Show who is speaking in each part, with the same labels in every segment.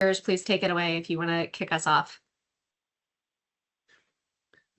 Speaker 1: Please take it away if you want to kick us off.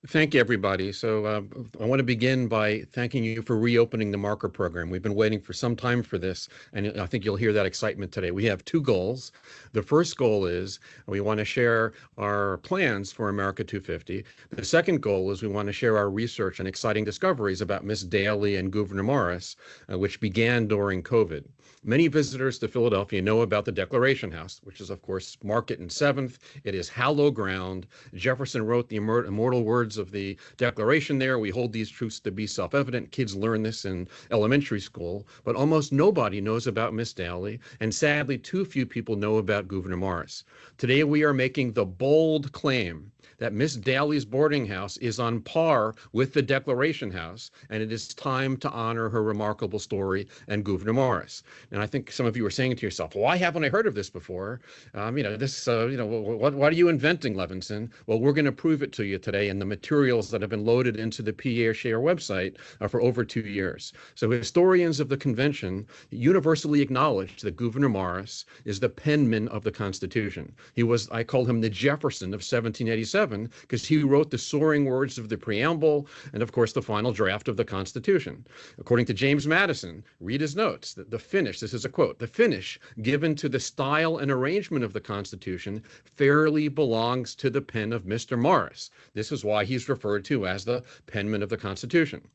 Speaker 2: Thank you, everybody. So I want to begin by thanking you for reopening the marker program. We've been waiting for some time for this, and I think you'll hear that excitement today. We have two goals. The first goal is we want to share our plans for America 250. The second goal is we want to share our research and exciting discoveries about Miss Dalley and Gouverneur Morris, which began during COVID. Many visitors to Philadelphia know about the Declaration House, which is, of course, Market and 7th. It is hallowed ground. Jefferson wrote the immortal words of the Declaration there. We hold these truths to be self-evident. Kids learn this in elementary school, but almost nobody knows about Miss Dalley, and sadly, too few people know about Gouverneur Morris. Today, we are making the bold claim that Miss Dalley's boarding house is on par with the Declaration House, and it is time to honor her remarkable story and Gouverneur Morris. And I think some of you are saying to yourself, why haven't I heard of this before? What are you inventing, Levinson? Well, we're going to prove it to you today in the materials that have been loaded into the PHMC website for over 2 years. So historians of the convention universally acknowledge that Gouverneur Morris is the penman of the Constitution. I call him the Jefferson of 1787 because he wrote the soaring words of the preamble and, of course, the final draft of the Constitution. According to James Madison, read his notes, the finish, this is a quote, the finish given to the style and arrangement of the Constitution fairly belongs to the pen of Mr. Morris. This is why he's referred to as the penman of the Constitution.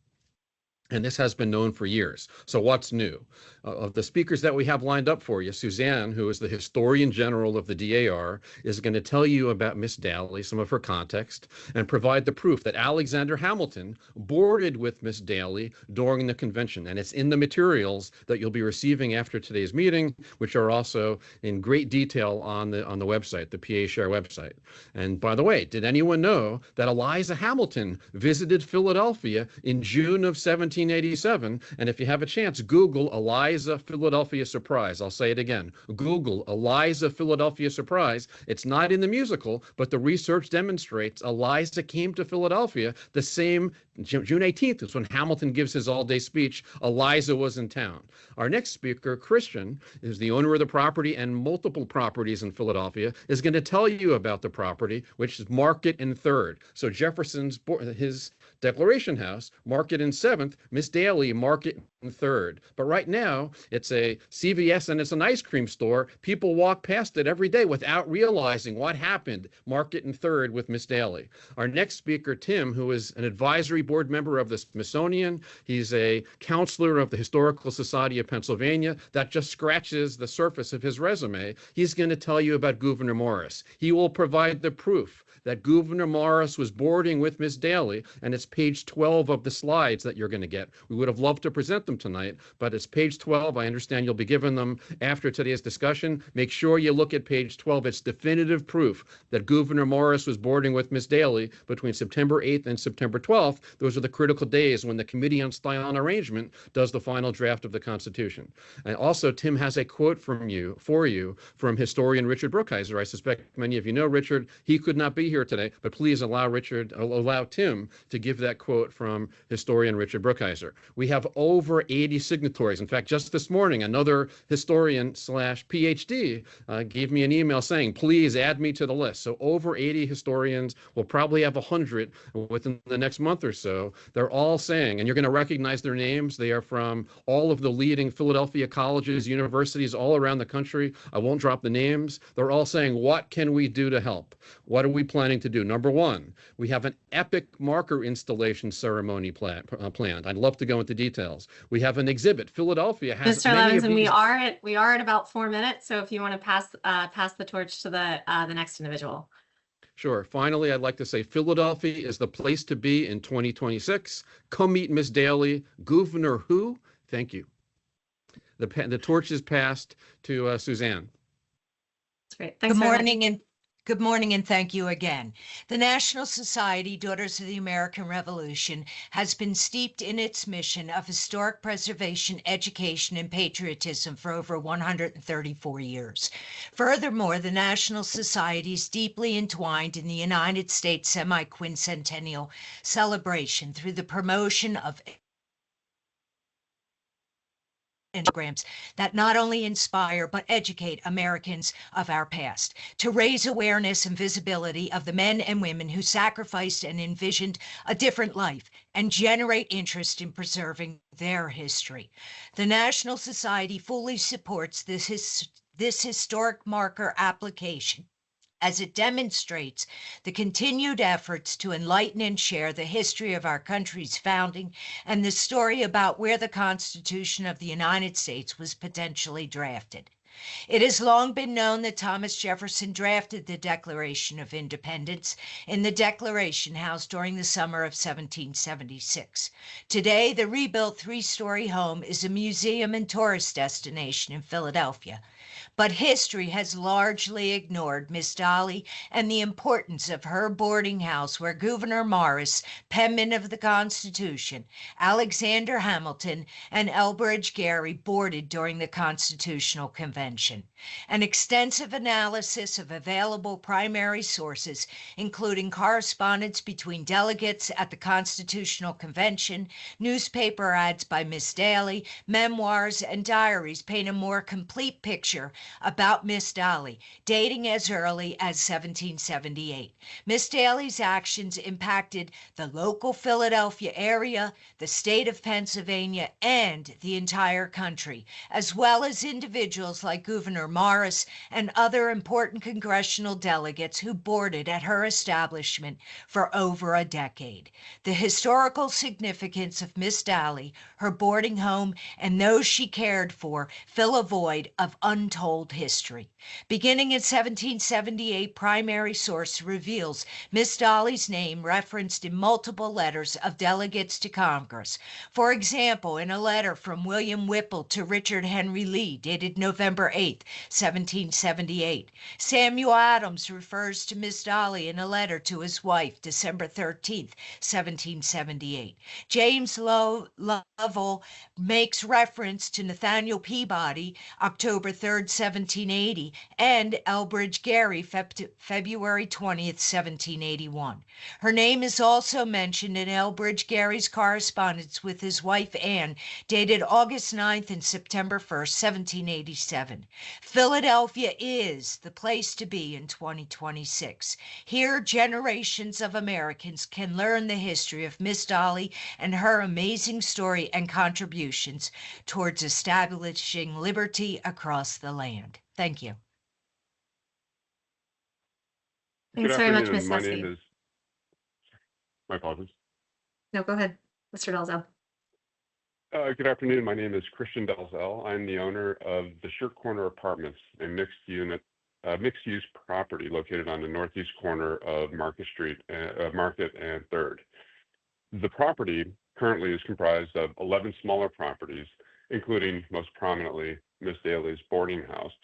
Speaker 2: And this has been known for years. So what's new? Of the speakers that we have lined up for you, Suzanne, who is the Historian General of the DAR, is going to tell you about Miss Dalley, some of her context, and provide the proof that Alexander Hamilton boarded with Miss Dalley during the convention. And it's in the materials that you'll be receiving after today's meeting, which are also in great detail on the website, the PHR website. And by the way, did anyone know that Eliza Hamilton visited Philadelphia in June of 1787? And if you have a chance, Google Eliza Philadelphia Surprise. I'll say it again. Google Eliza Philadelphia Surprise. It's not in the musical, but the research demonstrates Eliza came to Philadelphia the same June 18th is when Hamilton gives his all-day speech. Eliza was in town. Our next speaker, Christian, is the owner of the property and multiple properties in Philadelphia, is going to tell you about the property, which is Market and 3rd. So Jefferson's, his Declaration House, Market and 7th, Miss Dalley, Market and 3rd. But right now, it's a CVS and it's an ice cream store. People walk past it every day without realizing what happened. Market and 3rd with Miss Dalley. Our next speaker, Tim, who is an advisory board member of the Smithsonian. He's a counselor of the Historical Society of Pennsylvania. That just scratches the surface of his resume. He's going to tell you about Gouverneur Morris. He will provide the proof that Gouverneur Morris was boarding with Miss Dalley, and it's page 12 of the slides that you're going to get. We would have loved to present them tonight, but it's page 12. I understand you'll be given them after today's discussion. Make sure you look at page 12. It's definitive proof that Gouverneur Morris was boarding with Miss Dalley between September 8th and September 12th. Those are the critical days when the Committee on Style and Arrangement does the final draft of the Constitution. And also, Tim has a quote for you from historian Richard Brookhiser. I suspect many of you know Richard. He could not be here today, but please allow Tim to give that quote from historian Richard Brookhiser. We have over 80 signatories. In fact, just this morning, another historian / PhD gave me an email saying, please add me to the list. So over 80 historians. We'll probably have 100 within the next month or so. They're all saying, and you're going to recognize their names. They are from all of the leading Philadelphia colleges, universities all around the country. I won't drop the names. They're all saying, what can we do to help? What are we planning to do? Number one, we have an epic marker installation ceremony planned. I'd love to go into details. We have an exhibit. Philadelphia has
Speaker 1: Mr. Levinson, we are at about 4 minutes. So if you want to pass the torch to the next individual.
Speaker 2: Sure. Finally, I'd like to say Philadelphia is the place to be in 2026. Come meet Miss Dalley. Gouverneur who? Thank you. The torch is passed to Suzanne.
Speaker 1: That's great. Thanks.
Speaker 3: Good morning and thank you again. The National Society, Daughters of the American Revolution, has been steeped in its mission of historic preservation, education, and patriotism for over 134 years. Furthermore, the National Society is deeply entwined in the United States semi-quincentennial celebration through the promotion of programs that not only inspire but educate Americans of our past, to raise awareness and visibility of the men and women who sacrificed and envisioned a different life, and generate interest in preserving their history. The National Society fully supports this historic marker application, as it demonstrates the continued efforts to enlighten and share the history of our country's founding and the story about where the Constitution of the United States was potentially drafted. It has long been known that Thomas Jefferson drafted the Declaration of Independence in the Declaration House during the summer of 1776. Today, the rebuilt three-story home is a museum and tourist destination in Philadelphia. But history has largely ignored Miss Dalley and the importance of her boarding house where Gouverneur Morris, penman of the Constitution, Alexander Hamilton, and Elbridge Gerry boarded during the Constitutional Convention. An extensive analysis of available primary sources, including correspondence between delegates at the Constitutional Convention, newspaper ads by Miss Dalley, memoirs, and diaries paint a more complete picture about Miss Dalley, dating as early as 1778. Miss Dalley's actions impacted the local Philadelphia area, the state of Pennsylvania, and the entire country, as well as individuals like Gouverneur Morris and other important congressional delegates who boarded at her establishment for over a decade. The historical significance of Miss Dalley, her boarding home, and those she cared for fill a void of untold history. Beginning in 1778, primary source reveals Miss Dalley's name referenced in multiple letters of delegates to Congress. For example, in a letter from William Whipple to Richard Henry Lee, dated November 8, 1778. Samuel Adams refers to Miss Dalley in a letter to his wife, December 13, 1778. James Lovell makes reference to Nathaniel Peabody, October 3, 1780, and Elbridge Gerry, February 20th, 1781. Her name is also mentioned in Elbridge Gerry's correspondence with his wife Anne, dated August 9th and September 1st, 1787. Philadelphia is the place to be in 2026. Here, generations of Americans can learn the history of Miss Dalley and her amazing story and contributions towards establishing liberty across the land. Thank you.
Speaker 1: Thanks
Speaker 4: Good
Speaker 1: very much,
Speaker 4: afternoon.
Speaker 1: Ms.
Speaker 4: My
Speaker 1: Sussey.
Speaker 4: name is, my apologies.
Speaker 1: No, go ahead, Mr. Dalzell.
Speaker 4: Good afternoon. My name is Christian Dalzell. I'm the owner of the Shirt Corner Apartments, a mixed-use property located on the northeast corner of Market Street, Market and 3rd. The property currently is comprised of 11 smaller properties, including most prominently Miss Dalley's boarding house,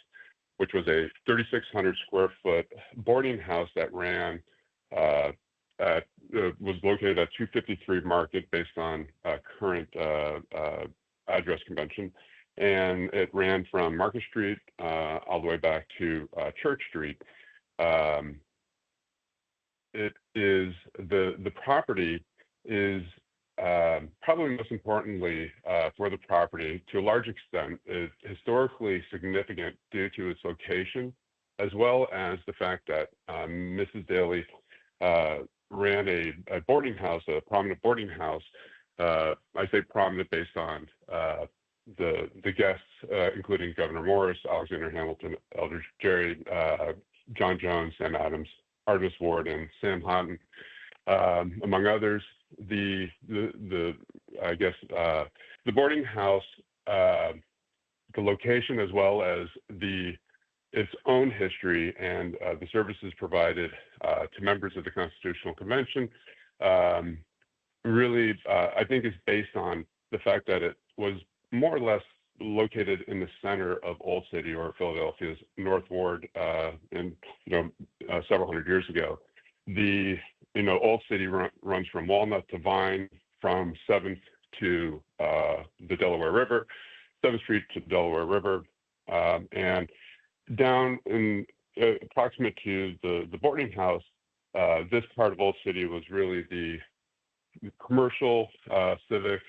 Speaker 4: which was a 3,600 square foot boarding house that ran was located at 253 Market based on current address convention. And it ran from Market Street all the way back to Church Street. It is the property is probably most importantly for the property, to a large extent, is historically significant due to its location, as well as the fact that Mrs. Dalley ran a boarding house, a prominent boarding house. I say prominent based on the guests, including Gouverneur Morris, Alexander Hamilton, Elbridge Gerry, John Jones, Sam Adams, Artemus Ward, and Sam Houghton, among others. The boarding house, the location, as well as its own history and the services provided to members of the Constitutional Convention, really, I think, is based on the fact that it was more or less located in the center of Old City, or Philadelphia's North Ward, several hundred years ago. Old City runs from Walnut to Vine, from 7th to the Delaware River, 7th Street to the Delaware River, and down in approximate to the boarding house. This part of Old City was really the commercial and civic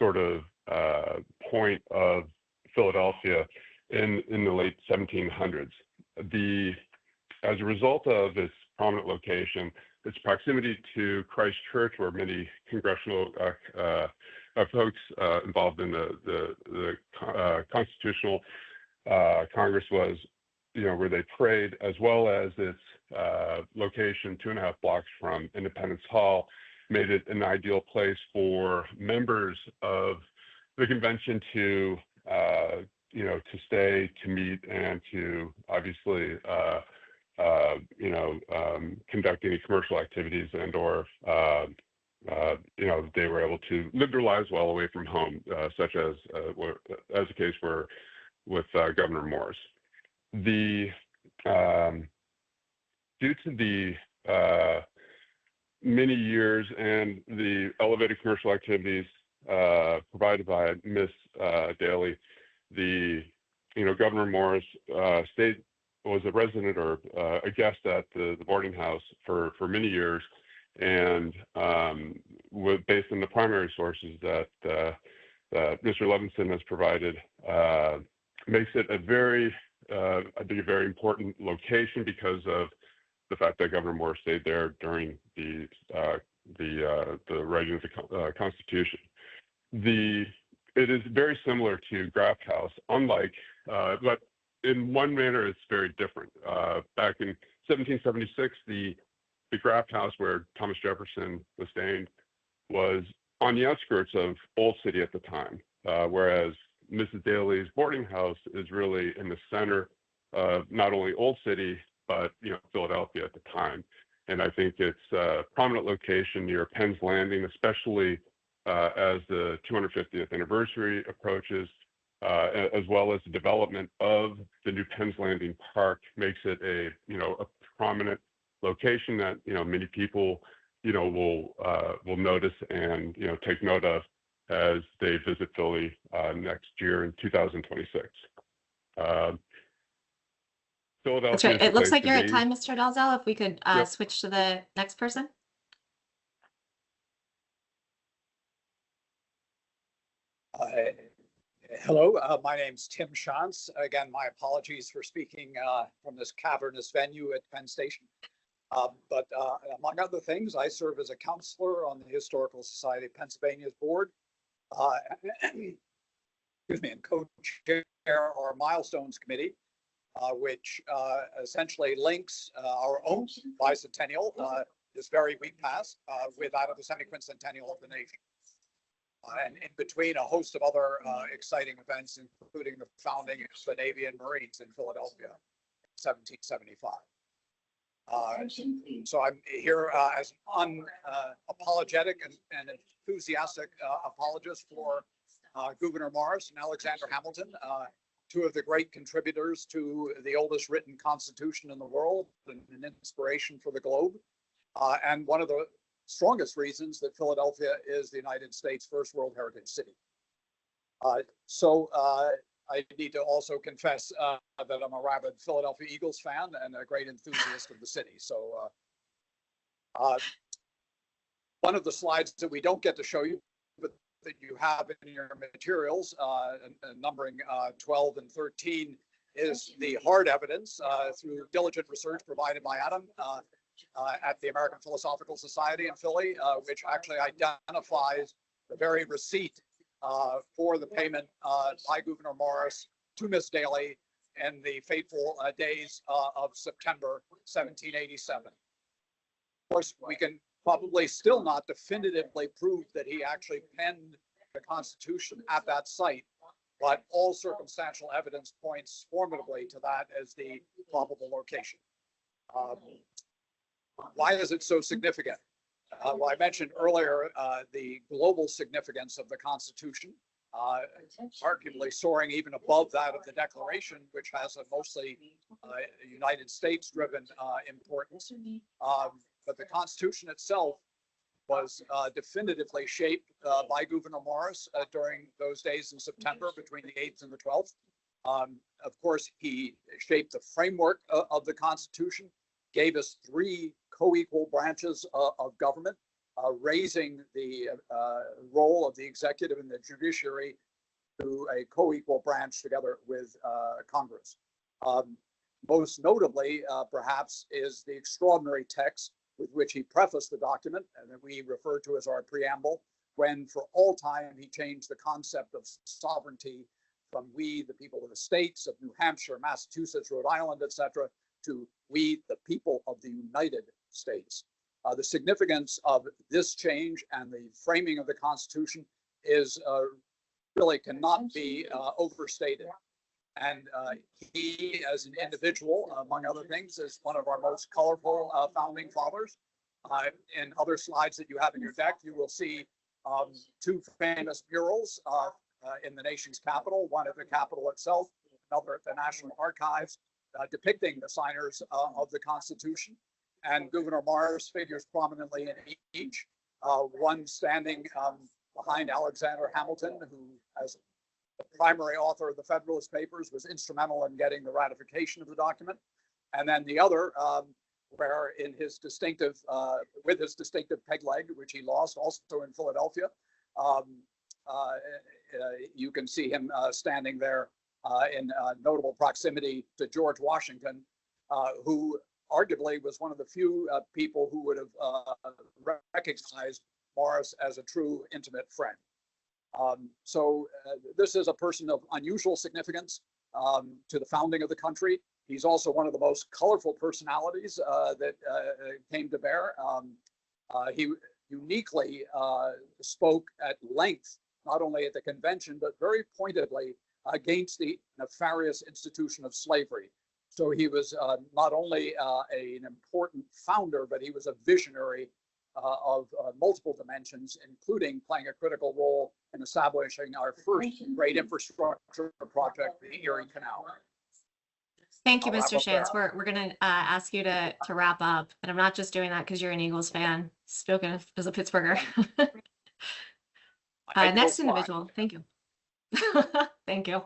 Speaker 4: sort of point of Philadelphia in the late 1700s. As a result of its prominent location, its proximity to Christ Church, where many congressional folks involved in the Constitutional Congress was, where they prayed, as well as its location 2.5 blocks from Independence Hall, made it an ideal place for members of the convention to stay, to meet, and to obviously conduct any commercial activities and/or they were able to live their lives well away from home, such as the case with Governor Morris. Due to the many years and the elevated commercial activities provided by Miss Dalley, Governor Morris was a resident or a guest at the boarding house for many years, and based on the primary sources that Mr. Levinson has provided, makes it a very important location because of the fact that Governor Morris stayed there during the writing of the Constitution. It is very similar to Graff House, but in one manner it's very different. Back in 1776, the Graff House, where Thomas Jefferson was staying, was on the outskirts of Old City at the time, whereas Mrs. Dalley's boarding house is really in the center of not only Old City, but Philadelphia at the time. And I think it's a prominent location near Penn's Landing, especially as the 250th anniversary approaches, as well as the development of the new Penn's Landing Park makes it a prominent location that many people will notice and take note of as they visit Philly next year in 2026. Philadelphia.
Speaker 1: That's right. It looks like you're at
Speaker 4: be.
Speaker 1: time, Mr. Dalzell. If we could
Speaker 4: Yep.
Speaker 1: switch to the next person.
Speaker 5: Hello, my name's Tim Shantz. Again, my apologies for speaking from this cavernous venue at Penn Station. But among other things, I serve as a counselor on the Historical Society of Pennsylvania's board, and co-chair our Milestones Committee, which essentially links our own bicentennial, this very week past, with that of the semi-quincentennial of the nation. And in between a host of other exciting events, including the founding of the Navy and Marines in Philadelphia in 1775. So I'm here as an unapologetic and enthusiastic apologist for Gouverneur Morris and Alexander Hamilton, two of the great contributors to the oldest written constitution in the world, and an inspiration for the globe, and one of the strongest reasons that Philadelphia is the United States' first World Heritage City. So I need to also confess that I'm a rabid Philadelphia Eagles fan and a great enthusiast of the city. So one of the slides that we don't get to show you, but that you have in your materials, numbering 12 and 13, is the hard evidence through diligent research provided by Adam at the American Philosophical Society in Philly, which actually identifies the very receipt for the payment by Gouverneur Morris to Miss Dalley in the fateful days of September 1787. Of course, we can probably still not definitively prove that he actually penned the Constitution at that site, but all circumstantial evidence points formidably to that as the probable location. Why is it so significant? Well, I mentioned earlier the global significance of the Constitution, arguably soaring even above that of the Declaration, which has a mostly United States-driven importance. But the Constitution itself was definitively shaped by Gouverneur Morris during those days in September between the 8th and the 12th. Of course, he shaped the framework of the Constitution, gave us 3 co-equal branches of government, raising the role of the executive and the judiciary to a co-equal branch together with Congress. Most notably, perhaps, is the extraordinary text with which he prefaced the document, and that we refer to as our preamble, when for all time he changed the concept of sovereignty from we, the people of the states of New Hampshire, Massachusetts, Rhode Island, etc., to we, the people of the United States. The significance of this change and the framing of the Constitution is really cannot be overstated. And he, as an individual, among other things, is one of our most colorful founding fathers. In other slides that you have in your deck, you will see two famous murals in the nation's capital, one at the Capitol itself, another at the National Archives, depicting the signers of the Constitution. And Gouverneur Morris figures prominently in each, one standing behind Alexander Hamilton, who, as the primary author of the Federalist Papers, was instrumental in getting the ratification of the document. And then the other, where in his distinctive, with his distinctive peg leg, which he lost also in Philadelphia, you can see him standing there in notable proximity to George Washington, who arguably was one of the few people who would have recognized Morris as a true intimate friend. So this is a person of unusual significance to the founding of the country. He's also one of the most colorful personalities that came to bear. He uniquely spoke at length, not only at the convention, but very pointedly against the nefarious institution of slavery. So he was not only an important founder, but he was a visionary of multiple dimensions, including playing a critical role in establishing our first great infrastructure project, the Erie Canal.
Speaker 1: Thank you,
Speaker 5: I'll wrap
Speaker 1: Mr.
Speaker 5: up there.
Speaker 1: Shantz. We're going to ask you to wrap up, and I'm not just doing that because you're an Eagles fan, spoken as a Pittsburgher. Next individual. Thank you. Thank you.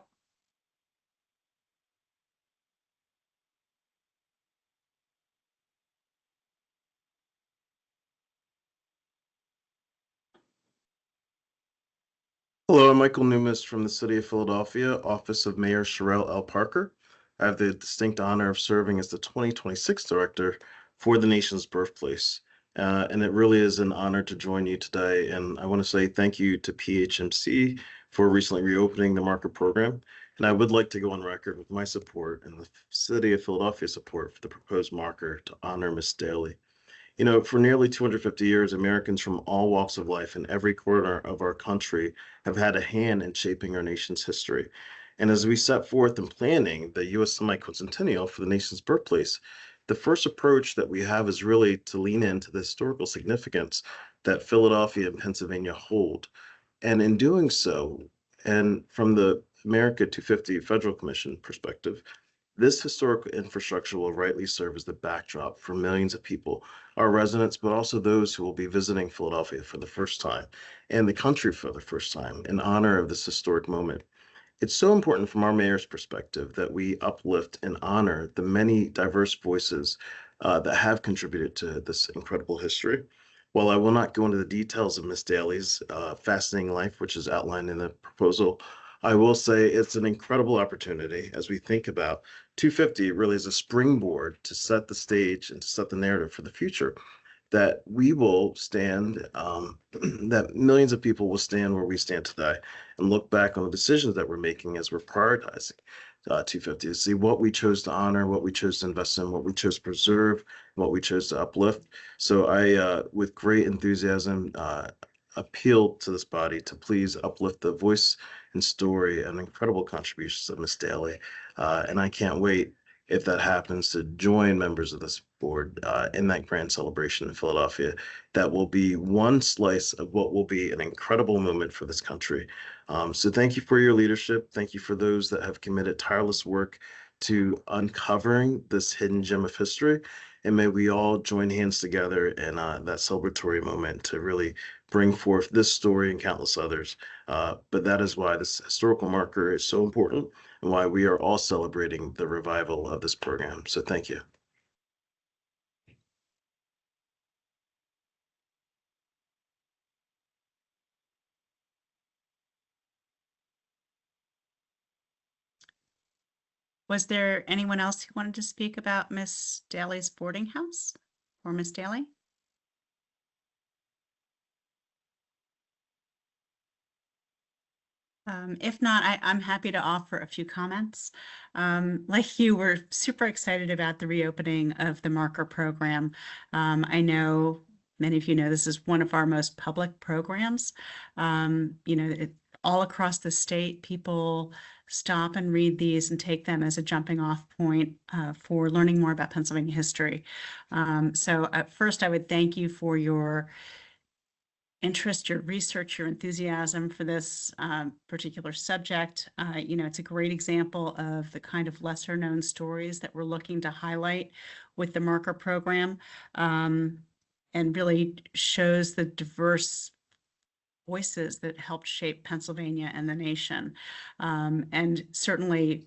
Speaker 6: Hello, I'm Michael Newmis from the City of Philadelphia, Office of Mayor Sherelle L. Parker. I have the distinct honor of serving as the 2026 Director for the nation's birthplace. And it really is an honor to join you today. And I want to say thank you to PHMC for recently reopening the marker program. And I would like to go on record with my support and the City of Philadelphia support for the proposed marker to honor Miss Dalley. You know, for nearly 250 years, Americans from all walks of life in every corner of our country have had a hand in shaping our nation's history. And as we set forth in planning the U.S. semi-quincentennial for the nation's birthplace, the first approach that we have is really to lean into the historical significance that Philadelphia and Pennsylvania hold. And in doing so, and from the America 250 Federal Commission perspective, this historical infrastructure will rightly serve as the backdrop for millions of people, our residents, but also those who will be visiting Philadelphia for the first time and the country for the first time in honor of this historic moment. It's so important from our mayor's perspective that we uplift and honor the many diverse voices that have contributed to this incredible history. While I will not go into the details of Miss Dalley's fascinating life, which is outlined in the proposal, I will say it's an incredible opportunity as we think about 250 really as a springboard to set the stage and to set the narrative for the future, that we will stand, that millions of people will stand where we stand today and look back on the decisions that we're making as we're prioritizing 250 to see what we chose to honor, what we chose to invest in, what we chose to preserve, what we chose to uplift. So I, with great enthusiasm, appeal to this body to please uplift the voice and story and incredible contributions of Miss Dalley. And I can't wait, if that happens, to join members of this board in that grand celebration in Philadelphia. That will be one slice of what will be an incredible moment for this country. So thank you for your leadership. Thank you for those that have committed tireless work to uncovering this hidden gem of history. And may we all join hands together in that celebratory moment to really bring forth this story and countless others. But that is why this historical marker is so important and why we are all celebrating the revival of this program. So thank you.
Speaker 7: Was there anyone else who wanted to speak about Miss Dalley's boarding house or Miss Dalley? If not, I'm happy to offer a few comments. Like you, we're super excited about the reopening of the marker program. I know many of you know this is one of our most public programs. All across the state, people stop and read these and take them as a jumping off point for learning more about Pennsylvania history. So at first, I would thank you for your interest, your research, your enthusiasm for this particular subject. It's a great example of the kind of lesser known stories that we're looking to highlight with the marker program, and really shows the diverse voices that helped shape Pennsylvania and the nation. And certainly,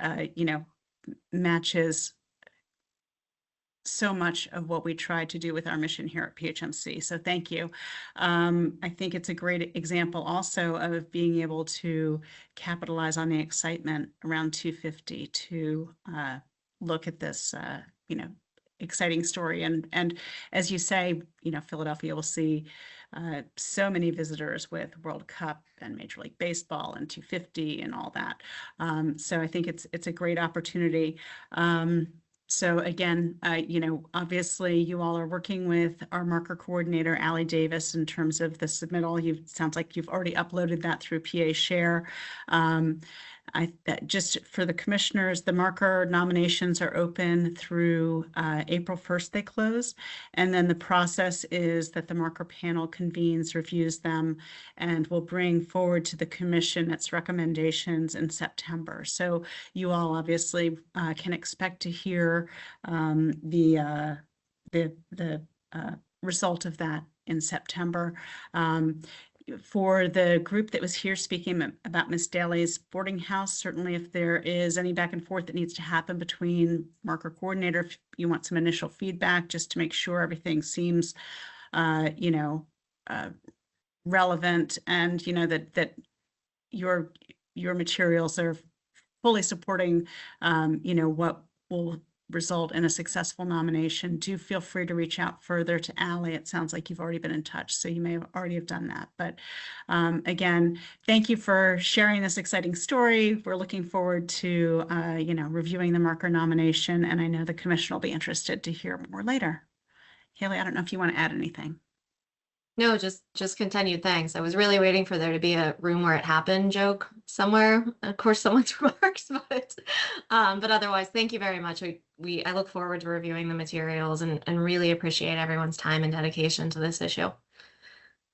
Speaker 7: matches so much of what we try to do with our mission here at PHMC. So thank you. I think it's a great example also of being able to capitalize on the excitement around 250 to look at this, exciting story. And as you say, Philadelphia will see so many visitors with World Cup and Major League Baseball and 250 and all that. So I think it's a great opportunity. So again, obviously you all are working with our marker coordinator, Allie Davis, in terms of the submittal. Sounds like you've already uploaded that through PA Share. Just for the commissioners, the marker nominations are open through April 1st, they close. And then the process is that the marker panel convenes, reviews them, and will bring forward to the commission its recommendations in September. So you all obviously can expect to hear the result of that in September. For the group that was here speaking about Miss Dalley's boarding house, certainly if there is any back and forth that needs to happen between marker coordinator, if you want some initial feedback just to make sure everything seems, relevant, and that your materials are fully supporting, what will result in a successful nomination, do feel free to reach out further to Allie. It sounds like you've already been in touch, so you may have already have done that. But again, thank you for sharing this exciting story. We're looking forward to, reviewing the marker nomination, and I know the commission will be interested to hear more later. Haley, I don't know if you want to add anything.
Speaker 1: No, just continued thanks. I was really waiting for there to be a room where it happened joke somewhere. Of course, someone's remarks, but otherwise, thank you very much. I look forward to reviewing the materials and really appreciate everyone's time and dedication to this issue.